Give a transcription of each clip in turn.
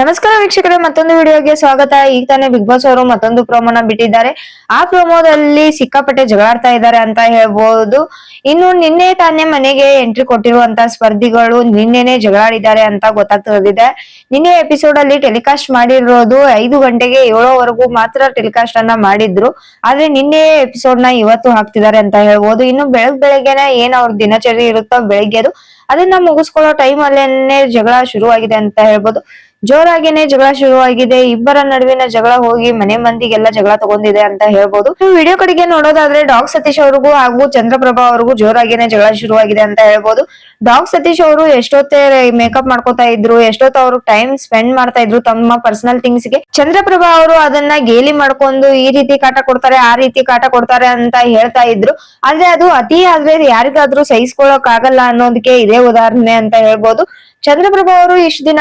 ನಮಸ್ಕಾರ ವೀಕ್ಷಕರೇ, ಮತ್ತೊಂದು ವಿಡಿಯೋಗೆ ಸ್ವಾಗತ. ಈಗ ತಾನೇ ಬಿಗ್ ಬಾಸ್ ಅವರು ಮತ್ತೊಂದು ಪ್ರೋಮೋನ ಬಿಟ್ಟಿದ್ದಾರೆ. ಆ ಪ್ರೋಮೋದಲ್ಲಿ ಸಿಕ್ಕಾಪಟ್ಟೆ ಜಗಳಾಡ್ತಾ ಇದ್ದಾರೆ ಅಂತ ಹೇಳ್ಬಹುದು. ಇನ್ನು ನಿನ್ನೆ ತಾನೇ ಮನೆಗೆ ಎಂಟ್ರಿ ಕೊಟ್ಟಿರುವಂತ ಸ್ಪರ್ಧಿಗಳು ನಿನ್ನೆನೆ ಜಗಳಾಡಿದ್ದಾರೆ ಅಂತ ಗೊತ್ತಾಗ್ತಿದೆ. ನಿನ್ನೆ ಎಪಿಸೋಡ್ ಅಲ್ಲಿ ಟೆಲಿಕಾಸ್ಟ್ ಮಾಡಿರೋದು 5 ಗಂಟೆಗೆ 7ವರೆಗೂ ಮಾತ್ರ ಟೆಲಿಕಾಸ್ಟ್ ಅನ್ನ ಮಾಡಿದ್ರು. ಆದ್ರೆ ನಿನ್ನೆ ಎಪಿಸೋಡ್ ನ ಇವತ್ತು ಹಾಕ್ತಿದ್ದಾರೆ ಅಂತ ಹೇಳ್ಬಹುದು. ಇನ್ನು ಬೆಳಗ್ಗೆನೆ ಏನ್ ಅವ್ರ ದಿನಚರಿ ಇರುತ್ತೋ ಬೆಳಿಗ್ಗೆದು ಅದನ್ನ ಮುಗಿಸ್ಕೊಳ್ಳೋ ಟೈಮ್ ಅಲ್ಲೇನೆ ಜಗಳ ಶುರುವಾಗಿದೆ ಅಂತ ಹೇಳ್ಬೋದು. ಜೋರಾಗಿನೇ ಜಗಳ ಶುರುವಾಗಿದೆ. ಇಬ್ಬರ ನಡುವಿನ ಜಗಳ ಹೋಗಿ ಮನೆ ಮಂದಿಗೆಲ್ಲ ಜಗಳ ತಗೊಂಡಿದೆ ಅಂತ ಹೇಳ್ಬೋದು. ವಿಡಿಯೋ ಕಡೆಗೆ ನೋಡೋದಾದ್ರೆ ಡಾಗ್ ಸತೀಶ್ ಅವ್ರಿಗೂ ಹಾಗೂ ಚಂದ್ರಪ್ರಭಾ ಅವ್ರಿಗೂ ಜೋರಾಗಿನೇ ಜಗಳ ಶುರುವಾಗಿದೆ ಅಂತ ಹೇಳ್ಬೋದು. ಡಾಗ್ ಸತೀಶ್ ಅವರು ಎಷ್ಟೊತ್ತೇ ಮೇಕಪ್ ಮಾಡ್ಕೋತಾ ಇದ್ರು, ಎಷ್ಟೊತ್ತು ಅವರು ಟೈಮ್ ಸ್ಪೆಂಡ್ ಮಾಡ್ತಾ ಇದ್ರು ತಮ್ಮ ಪರ್ಸನಲ್ ಥಿಂಗ್ಸ್ ಗೆ. ಚಂದ್ರಪ್ರಭಾ ಅವರು ಅದನ್ನ ಗೇಲಿ ಮಾಡ್ಕೊಂಡು ಈ ರೀತಿ ಕಾಟ ಕೊಡ್ತಾರೆ, ಆ ರೀತಿ ಕಾಟ ಕೊಡ್ತಾರೆ ಅಂತ ಹೇಳ್ತಾ ಇದ್ರು. ಆದ್ರೆ ಅದು ಅತಿ ಆದ್ರೆ ಯಾರಿಗಾದ್ರೂ ಸಹಿಸ್ಕೊಳಕ್ ಆಗಲ್ಲ ಅನ್ನೋದಕ್ಕೆ ಇದೇ ಉದಾಹರಣೆ ಅಂತ ಹೇಳ್ಬೋದು. ಚಂದ್ರಪ್ರಭಾ ಅವರು ಇಷ್ಟ ದಿನ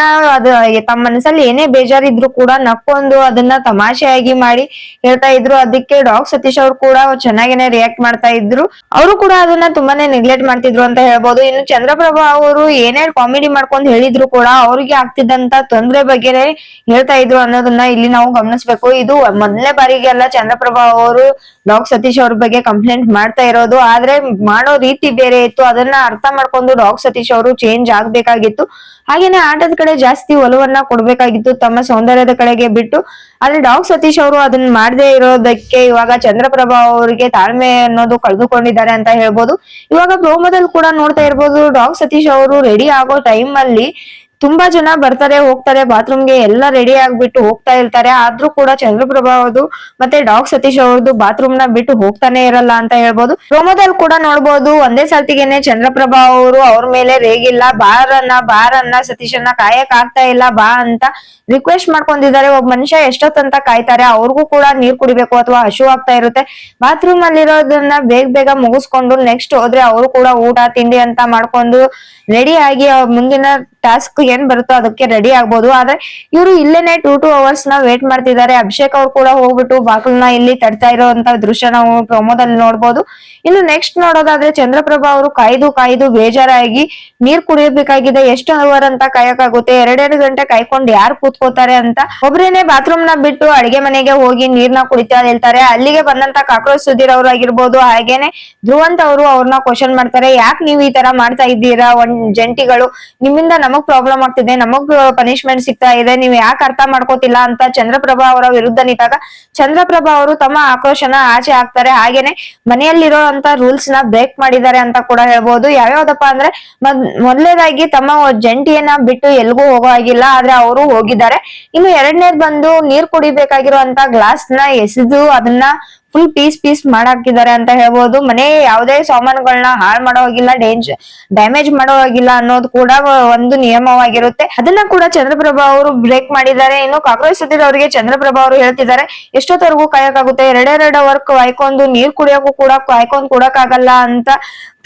ತಮ್ಮ ಮನಸ್ಸಲ್ಲಿ ಏನೇ ಬೇಜಾರಿದ್ರು ಕೂಡ ನಕ್ಕೊಂಡು ಅದನ್ನ ತಮಾಷೆಯಾಗಿ ಮಾಡಿ ಹೇಳ್ತಾ ಇದ್ರು. ಅದಕ್ಕೆ ಡಾಗ್ ಸತೀಶ್ ಅವರು ಕೂಡ ಚೆನ್ನಾಗೇನೆ ರಿಯಾಕ್ಟ್ ಮಾಡ್ತಾ ಇದ್ರು. ಅವರು ಕೂಡ ಅದನ್ನ ತುಂಬಾನೇ ನೆಗ್ಲೆಕ್ಟ್ ಮಾಡ್ತಿದ್ರು ಅಂತ ಹೇಳ್ಬೋದು. ಇನ್ನು ಚಂದ್ರಪ್ರಭಾ ಅವರು ಏನೇ ಕಾಮಿಡಿ ಮಾಡ್ಕೊಂಡು ಹೇಳಿದ್ರು ಕೂಡ ಅವ್ರಿಗೆ ಆಗ್ತಿದ್ದಂತ ತೊಂದ್ರೆ ಬಗ್ಗೆನೆ ಹೇಳ್ತಾ ಇದ್ರು ಅನ್ನೋದನ್ನ ಇಲ್ಲಿ ನಾವು ಗಮನಿಸ್ಬೇಕು. ಇದು ಮೊದಲನೇ ಬಾರಿಗೆ ಅಲ್ಲ ಚಂದ್ರಪ್ರಭಾ ಅವರು ಡಾಗ್ ಸತೀಶ್ ಅವ್ರ ಬಗ್ಗೆ ಕಂಪ್ಲೇಂಟ್ ಮಾಡ್ತಾ ಇರೋದು. ಆದ್ರೆ ಮಾಡೋ ರೀತಿ ಬೇರೆ ಇತ್ತು. ಅದನ್ನ ಅರ್ಥ ಮಾಡ್ಕೊಂಡು ಡಾಗ್ ಸತೀಶ್ ಅವರು ಚೇಂಜ್ ಆಗ್ಬೇಕಾಗಿತ್ತು. ಹಾಗೇನೆ ಆಟದ ಕಡೆ ಜಾಸ್ತಿ ಒಲವನ್ನ ಕೊಡ್ಬೇಕಾಗಿತ್ತು, ತಮ್ಮ ಸೌಂದರ್ಯದ ಕಡೆಗೆ ಬಿಟ್ಟು. ಆದ್ರೆ ಡಾಗ್ ಸತೀಶ್ ಅವರು ಅದನ್ನ ಮಾಡದೇ ಇರೋದಕ್ಕೆ ಇವಾಗ ಚಂದ್ರಪ್ರಭಾ ಅವರಿಗೆ ತಾಳ್ಮೆ ಅನ್ನೋದು ಕಳೆದುಕೊಂಡಿದ್ದಾರೆ ಅಂತ ಹೇಳ್ಬೋದು. ಇವಾಗ ಪ್ರೋಮೋದಲ್ಲಿ ಕೂಡ ನೋಡ್ತಾ ಇರ್ಬೋದು, ಡಾಗ್ ಸತೀಶ್ ಅವರು ರೆಡಿ ಆಗೋ ಟೈಮ್ ಅಲ್ಲಿ ತುಂಬಾ ಜನ ಬರ್ತಾರೆ ಹೋಗ್ತಾರೆ, ಬಾತ್ರೂಮ್ಗೆ ಎಲ್ಲ ರೆಡಿ ಆಗ್ಬಿಟ್ಟು ಹೋಗ್ತಾ ಇರ್ತಾರೆ. ಆದ್ರೂ ಕೂಡ ಚಂದ್ರಪ್ರಭಾ ಅವ್ರದ್ದು ಮತ್ತೆ ಡಾಗ್ ಸತೀಶ್ ಅವ್ರದ್ದು ಬಾತ್ರೂಮ್ ನ ಬಿಟ್ಟು ಹೋಗ್ತಾನೆ ಇರಲ್ಲ ಅಂತ ಹೇಳ್ಬೋದು. ಪ್ರೋಮೋದಲ್ಲಿ ಕೂಡ ನೋಡ್ಬೋದು, ಒಂದೇ ಸರ್ತಿಗೆನೆ ಚಂದ್ರಪ್ರಭಾ ಅವರು ಅವ್ರ ಮೇಲೆ ರೇಗಿಲ್ಲ, ಬಾರನ್ನ ಸತೀಶನ್ನ ಕಾಯಕ್ ಆಗ್ತಾ ಇಲ್ಲ ಬಾ ಅಂತ ರಿಕ್ವೆಸ್ಟ್ ಮಾಡ್ಕೊಂಡಿದ್ದಾರೆ. ಒಬ್ಬ ಮನುಷ್ಯ ಎಷ್ಟೊತ್ತಂತ ಕಾಯ್ತಾರೆ, ಅವ್ರಿಗೂ ಕೂಡ ನೀರ್ ಕುಡಿಬೇಕು ಅಥವಾ ಹಶು ಆಗ್ತಾ ಇರುತ್ತೆ. ಬಾತ್ರೂಮ್ ಅಲ್ಲಿರೋದನ್ನ ಬೇಗ ಮುಗಿಸ್ಕೊಂಡು ನೆಕ್ಸ್ಟ್ ಹೋದ್ರೆ ಅವರು ಕೂಡ ಊಟ ತಿಂಡಿ ಅಂತ ಮಾಡ್ಕೊಂಡು ರೆಡಿ ಆಗಿ ಮುಂದಿನ ಟಾಸ್ಕ್ ಏನ್ ಬರುತ್ತೋ ಅದಕ್ಕೆ ರೆಡಿ ಆಗ್ಬೋದು. ಆದ್ರೆ ಇವರು ಇಲ್ಲೇನೆ 2 hours ನ ವೇಟ್ ಮಾಡ್ತಿದ್ದಾರೆ. ಅಭಿಷೇಕ್ ಅವ್ರು ಕೂಡ ಹೋಗ್ಬಿಟ್ಟು ಬಾಕ್ಲನ್ನ ಇಲ್ಲಿ ತಡ್ತಾ ಇರೋಂತ ದೃಶ್ಯ ನಾವು ಪ್ರೊಮೋದಲ್ಲಿ ನೋಡ್ಬೋದು. ಇನ್ನು ನೆಕ್ಸ್ಟ್ ನೋಡೋದಾದ್ರೆ ಚಂದ್ರಪ್ರಭಾ ಅವರು ಕಾಯ್ದು ಬೇಜಾರಾಗಿ ನೀರ್ ಕುಡಿಯಬೇಕಾಗಿದೆ. ಎಷ್ಟು ಅವರ್ ಅಂತ ಕಾಯಕ್ಕಾಗುತ್ತೆ, 2 ಗಂಟೆ ಕಾಯ್ಕೊಂಡು ಯಾರು ಕೂತ್ಕೋತಾರೆ ಅಂತ ಒಬ್ರೇನೆ ಬಾತ್ರೂಮ್ ನ ಬಿಟ್ಟು ಅಡಿಗೆ ಮನೆಗೆ ಹೋಗಿ ನೀರ್ನ ಕುಡಿತಾ ನಿಲ್ತಾರೆ. ಅಲ್ಲಿಗೆ ಬಂದಂತ ಕಾಕ್ರೋಚ್ ಸುಧೀರ್ ಅವ್ರು ಆಗಿರ್ಬೋದು, ಹಾಗೇನೆ ಧ್ರುವಂತ್ ಅವರು ಅವ್ರನ್ನ ಕ್ವಶನ್ ಮಾಡ್ತಾರೆ, ಯಾಕೆ ನೀವು ಈ ತರ ಮಾಡ್ತಾ ಇದ್ದೀರಾ ಜಂಟಿಗಳು, ನಿಮ್ಮಿಂದ ನಮಗ್ ಪ್ರಾಬ್ಲಮ್ ಆಗ್ತಿದೆ, ನಮಗ್ ಪನಿಷ್ಮೆಂಟ್ ಸಿಗ್ತಾ ಇದೆ, ನೀವ್ ಯಾಕೆ ಅರ್ಥ ಮಾಡ್ಕೋತಿಲ್ಲ ಅಂತ ಚಂದ್ರಪ್ರಭಾ ಅವರ ವಿರುದ್ಧ ನಿಂತಾಗ ಚಂದ್ರಪ್ರಭಾ ಅವರು ತಮ್ಮ ಆಕ್ರೋಶನ ಆಚೆ ಹಾಕ್ತಾರೆ. ಹಾಗೇನೆ ಮನೆಯಲ್ಲಿರೋ ಅಂತ ರೂಲ್ಸ್ ನ ಬ್ರೇಕ್ ಮಾಡಿದ್ದಾರೆ ಅಂತ ಕೂಡ ಹೇಳ್ಬೋದು. ಯಾವ್ಯಾವ್ದಪ್ಪ ಅಂದ್ರೆ ಮೊದಲನೇದಾಗಿ ತಮ್ಮ ಜಂಟಿಯನ್ನ ಬಿಟ್ಟು ಎಲ್ಗೂ ಹೋಗೋ ಆಗಿಲ್ಲ, ಆದ್ರೆ ಅವರು ಹೋಗಿದ್ದಾರೆ. ಇನ್ನು ಎರಡನೇದ್ ಬಂದು ನೀರ್ ಕುಡಿಬೇಕಾಗಿರುವಂತ ಗ್ಲಾಸ್ ನ ಎಸೆದು ಅದನ್ನ ಫುಲ್ ಪೀಸ್ ಮಾಡಾಕಿದ್ದಾರೆ ಅಂತ ಹೇಳ್ಬೋದು. ಮನೆ ಯಾವುದೇ ಸಾಮಾನುಗಳನ್ನ ಹಾಳು ಮಾಡೋ ಹೋಗಿಲ್ಲ, ಡ್ಯಾಮೇಜ್ ಮಾಡೋ ಹೋಗಿಲ್ಲ ಅನ್ನೋದು ಕೂಡ ಒಂದು ನಿಯಮವಾಗಿರುತ್ತೆ. ಅದನ್ನ ಕೂಡ ಚಂದ್ರಪ್ರಭಾ ಅವರು ಬ್ರೇಕ್ ಮಾಡಿದ್ದಾರೆ. ಇನ್ನು ಕಾಕ್ರೋಚ್ ಸುಧೀರ್ ಅವರಿಗೆ ಚಂದ್ರಪ್ರಭಾ ಅವರು ಹೇಳ್ತಿದ್ದಾರೆ, ಎಷ್ಟೊತ್ತವರೆಗೂ ಕಾಯಕ್ಕಾಗುತ್ತೆ, 2 ಅವರ್ ಕಾಯ್ಕೊಂಡು ನೀರ್ ಕುಡಿಯೋಕು ಕೂಡ ಕಾಯ್ಕೊಂಡ್ ಕೊಡಕ್ ಆಗಲ್ಲ ಅಂತ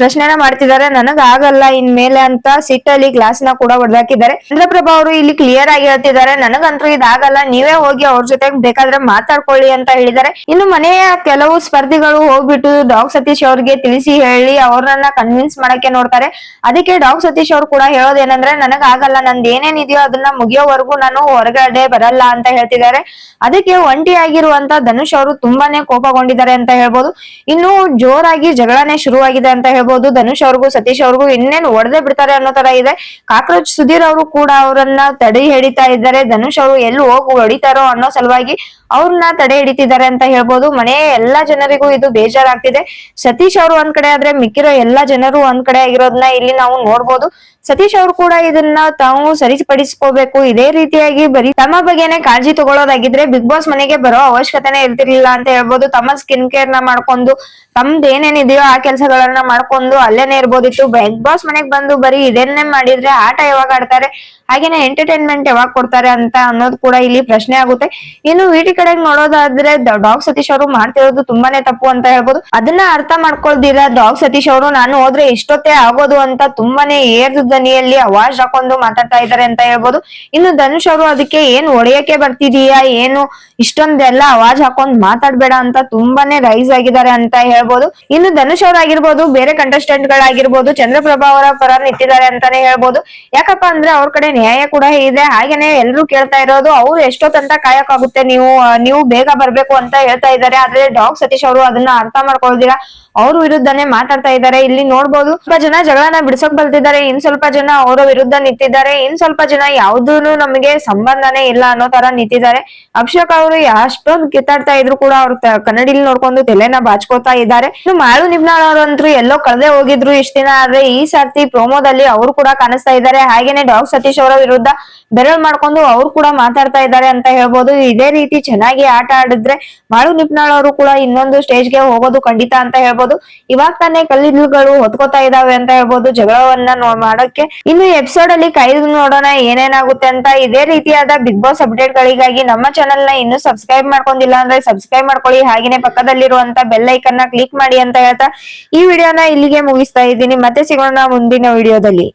ಪ್ರಶ್ನೆನ ಮಾಡ್ತಿದ್ದಾರೆ. ನನಗ್ ಆಗಲ್ಲ ಇನ್ಮೇಲೆ ಅಂತ ಸಿಟ್ಟಲ್ಲಿ ಗ್ಲಾಸ್ ನ ಕೂಡ ಹೊಡೆದಾಕಿದ್ದಾರೆ. ಚಂದ್ರಪ್ರಭಾ ಅವರು ಇಲ್ಲಿ ಕ್ಲಿಯರ್ ಆಗಿ ಹೇಳ್ತಿದ್ದಾರೆ, ನನಗಂತೂ ಇದಾಗಲ್ಲ, ನೀವೇ ಹೋಗಿ ಅವ್ರ ಜೊತೆ ಬೇಕಾದ್ರೆ ಮಾತಾಡ್ಕೊಳ್ಳಿ ಅಂತ ಹೇಳಿದ್ದಾರೆ. ಇನ್ನು ಮನೆಯ ಕೆಲವು ಸ್ಪರ್ಧಿಗಳು ಹೋಗ್ಬಿಟ್ಟು ಡಾಗ್ ಸತೀಶ್ ಅವ್ರಿಗೆ ತಿಳಿಸಿ ಹೇಳಿ ಅವ್ರನ್ನ ಕನ್ವಿನ್ಸ್ ಮಾಡಕ್ಕೆ ನೋಡ್ತಾರೆ. ಅದಕ್ಕೆ ಡಾಗ್ ಸತೀಶ್ ಅವ್ರು ಕೂಡ ಹೇಳೋದೇನಂದ್ರೆ, ನನಗ್ ಆಗಲ್ಲ, ನಂದು ಏನೇನಿದೆಯೋ ಅದನ್ನ ಮುಗಿಯೋವರೆಗೂ ನಾನು ಹೊರಗಡೆ ಬರಲ್ಲ ಅಂತ ಹೇಳ್ತಿದ್ದಾರೆ. ಅದಕ್ಕೆ ಒಂಟಿಯಾಗಿರುವಂತ ಧನುಷ್ ಅವರು ತುಂಬಾನೇ ಕೋಪಗೊಂಡಿದ್ದಾರೆ ಅಂತ ಹೇಳ್ಬೋದು. ಇನ್ನು ಜೋರಾಗಿ ಜಗಳನೆ ಶುರುವಾಗಿದೆ ಅಂತ ಹೇಳ್ಬೋದು. ಧನುಷ್ ಅವ್ರಿಗೂ ಸತೀಶ್ ಅವ್ರಿಗೂ ಇನ್ನೇನು ಹೊಡೆದೇ ಬಿಡ್ತಾರೆ ಅನ್ನೋ ತರ ಇದೆ. ಕಾಕ್ರೋಚ್ ಸುಧೀರ್ ಅವರು ಕೂಡ ಅವರನ್ನ ತಡೆ ಹಿಡಿತಾ ಇದ್ದಾರೆ. ಧನುಷ್ ಅವರು ಎಲ್ಲಿ ಹೋಗಿ ಹೊಡಿತಾರೋ ಅನ್ನೋ ಸಲುವಾಗಿ ಅವ್ರನ್ನ ತಡೆ ಹಿಡಿತಿದ್ದಾರೆ ಅಂತ ಹೇಳ್ಬೋದು. ಮನೆಯ ಎಲ್ಲಾ ಜನರಿಗೂ ಇದು ಬೇಜಾರಾಗ್ತಿದೆ. ಸತೀಶ್ ಅವರು ಒಂದ್ ಕಡೆ ಆದ್ರೆ ಮಿಕ್ಕಿರೋ ಎಲ್ಲಾ ಜನರು ಒಂದ್ ಕಡೆ ಆಗಿರೋದನ್ನ ಇಲ್ಲಿ ನಾವು ನೋಡ್ಬೋದು. ಸತೀಶ್ ಅವರು ಕೂಡ ಇದನ್ನ ತಾವು ಸರಿಪಡಿಸ್ಕೋಬೇಕು. ಇದೇ ರೀತಿಯಾಗಿ ಬರೀ ತಮ್ಮ ಬಗ್ಗೆನೆ ಕಾಳಜಿ ತಗೊಳ್ಳೋದಾಗಿದ್ರೆ ಬಿಗ್ ಬಾಸ್ ಮನೆಗೆ ಬರೋ ಅವಶ್ಯಕತೆನೆ ಇರ್ತಿರ್ಲಿಲ್ಲ ಅಂತ ಹೇಳ್ಬೋದು. ತಮ್ಮ ಸ್ಕಿನ್ ಕೇರ್ ನ ಮಾಡ್ಕೊಂಡು ತಮ್ದು ಏನೇನಿದೆಯೋ ಆ ಕೆಲಸಗಳನ್ನ ಮಾಡ್ಕೊಂಡು ಅಲ್ಲೇನೆ ಇರ್ಬೋದಿತ್ತು. ಬಿಗ್ ಬಾಸ್ ಮನೆಗ್ ಬಂದು ಬರೀ ಇದನ್ನೇ ಮಾಡಿದ್ರೆ ಆಟ ಯಾವಾಗ ಆಡ್ತಾರೆ, ಹಾಗೇನೆ ಎಂಟರ್ಟೈನ್ಮೆಂಟ್ ಯಾವಾಗ ಕೊಡ್ತಾರೆ ಅಂತ ಅನ್ನೋದು ಕೂಡ ಇಲ್ಲಿ ಪ್ರಶ್ನೆ ಆಗುತ್ತೆ. ಇನ್ನು ವಿಟಿ ಕಡೆಗೆ ನೋಡೋದಾದ್ರೆ ಡಾಗ್ ಸತೀಶ್ ಅವರು ಮಾಡ್ತಿರೋದು ತುಂಬಾನೇ ತಪ್ಪು ಅಂತ ಹೇಳ್ಬೋದು. ಅದನ್ನ ಅರ್ಥ ಮಾಡ್ಕೊಳ್ದಿರ ಡಾಗ್ ಸತೀಶ್ ಅವರು ನಾನು ಹೋದ್ರೆ ಎಷ್ಟೊತ್ತೇ ಆಗೋದು ಅಂತ ತುಂಬಾನೇ ಧ್ವನಿಯಲ್ಲಿ ಅವಾಜ್ ಹಾಕೊಂಡು ಮಾತಾಡ್ತಾ ಇದ್ದಾರೆ ಅಂತ ಹೇಳ್ಬೋದು. ಇನ್ನು ಧನುಷ್ ಅವರು ಅದಕ್ಕೆ ಏನ್ ಹೊಡೆಯಕ್ಕೆ ಬರ್ತಿದೀಯಾ, ಏನು ಇಷ್ಟೊಂದೆಲ್ಲ ಅವಾಜ್ ಹಾಕೊಂಡ್ ಮಾತಾಡ್ಬೇಡ ಅಂತ ತುಂಬಾನೇ ರೈಸ್ ಆಗಿದ್ದಾರೆ ಅಂತ ಹೇಳ್ಬೋದು. ಇನ್ನು ಧನುಷ್ ಅವರಾಗಿರ್ಬೋದು, ಬೇರೆ ಕಂಟೆಸ್ಟೆಂಟ್ ಗಳಾಗಿರ್ಬೋದು ಚಂದ್ರಪ್ರಭಾ ಅವರ ಪರ ನಿಂತಿದ್ದಾರೆ ಅಂತಾನೆ ಹೇಳ್ಬೋದು. ಯಾಕಪ್ಪ ಅಂದ್ರೆ ಅವ್ರ ಕಡೆ ನ್ಯಾಯ ಕೂಡ ಇದೆ. ಹಾಗೇನೆ ಎಲ್ರು ಕೇಳ್ತಾ ಇರೋದು ಅವ್ರು ಎಷ್ಟೊತ್ತಂತ ಕಾಯಕ್ಕಾಗುತ್ತೆ, ನೀವು ಬೇಗ ಬರ್ಬೇಕು ಅಂತ ಹೇಳ್ತಾ ಇದ್ದಾರೆ. ಆದ್ರೆ ಡಾಗ್ ಸತೀಶ್ ಅವರು ಅದನ್ನ ಅರ್ಥ ಮಾಡ್ಕೊಳ್ದಿರಾ ಅವ್ರ ವಿರುದ್ಧನೇ ಮಾತಾಡ್ತಾ ಇದ್ದಾರೆ. ಇಲ್ಲಿ ನೋಡ್ಬೋದು ಸ್ವಲ್ಪ ಜನ ಜಗಳನ ಬಿಡ್ಸೋಕ್ ಬರ್ತಿದ್ದಾರೆ, ಇನ್ ಸ್ವಲ್ಪ ಜನ ಅವರ ವಿರುದ್ಧ ನಿಂತಿದ್ದಾರೆ, ಇನ್ ಸ್ವಲ್ಪ ಜನ ಯಾವ್ದೂನು ನಮಗೆ ಸಂಬಂಧನೇ ಇಲ್ಲ ಅನ್ನೋ ತರ ನಿಂತಿದ್ದಾರೆ. ಅಭಿಷೇಕ್ ಅವರು ಅಷ್ಟೊಂದು ಕಿತ್ತಾಡ್ತಾ ಇದ್ರು ಕೂಡ ಅವ್ರು ಕನ್ನಡಿಲಿ ನೋಡ್ಕೊಂಡು ತಲೆನ ಬಾಚ್ಕೋತಾ ಇದ್ದಾರೆ. ಇನ್ನು ಮಾಳು ನಿಬ್ನಾಳ್ ಅವರಂತೂ ಎಲ್ಲೋ ಕಳೆದೇ ಹೋಗಿದ್ರು ಇಷ್ಟ ದಿನ, ಆದ್ರೆ ಈ ಸರ್ತಿ ಪ್ರೋಮೋದಲ್ಲಿ ಅವರು ಕೂಡ ಕಾಣಿಸ್ತಾ ಇದ್ದಾರೆ. ಹಾಗೇನೆ ಡಾಗ್ ಸತೀಶ್ ಅವರ ವಿರುದ್ಧ ಬೆರಳ್ ಮಾಡ್ಕೊಂಡು ಅವ್ರು ಕೂಡ ಮಾತಾಡ್ತಾ ಇದ್ದಾರೆ ಅಂತ ಹೇಳ್ಬೋದು. ಇದೇ ರೀತಿ ಚೆನ್ನಾಗಿ ಆಟ ಆಡಿದ್ರೆ ಮಾಳು ನಿಬ್ನಾಳ್ ಅವರು ಕೂಡ ಇನ್ನೊಂದು ಸ್ಟೇಜ್ಗೆ ಹೋಗೋದು ಖಂಡಿತ ಅಂತ ಹೇಳ್ಬೋದು. ಇವಾಗ ತಾನೇ ಕಲ್ಲಿದ್ದಲುಗಳು ಹೊತ್ಕೋತಾ ಇದಾವೆ ಅಂತ ಹೇಳ್ಬೋದು ಜಗಳವನ್ನ ಮಾಡೋಕೆ. ಇನ್ನು ಎಪಿಸೋಡ್ ಅಲ್ಲಿ ಕಾಯ್ದು ನೋಡೋಣ ಏನೇನಾಗುತ್ತೆ ಅಂತ. ಇದೇ ರೀತಿಯಾದ ಬಿಗ್ ಬಾಸ್ ಅಪ್ಡೇಟ್ ಗಳಿಗಾಗಿ ನಮ್ಮ ಚಾನೆಲ್ ನ ಇನ್ನೂ ಸಬ್ಸ್ಕ್ರೈಬ್ ಮಾಡ್ಕೊಂಡಿಲ್ಲ ಅಂದ್ರೆ ಸಬ್ಸ್ಕ್ರೈಬ್ ಮಾಡ್ಕೊಳ್ಳಿ. ಹಾಗೇನೆ ಪಕ್ಕದಲ್ಲಿರುವಂತ ಬೆಲ್ ಐಕನ್ ನ ಕ್ಲಿಕ್ ಮಾಡಿ ಅಂತ ಹೇಳ್ತಾ ಈ ವಿಡಿಯೋನ ಇಲ್ಲಿಗೆ ಮುಗಿಸ್ತಾ ಇದ್ದೀನಿ. ಮತ್ತೆ ಸಿಗೋಣ ಮುಂದಿನ ವಿಡಿಯೋದಲ್ಲಿ.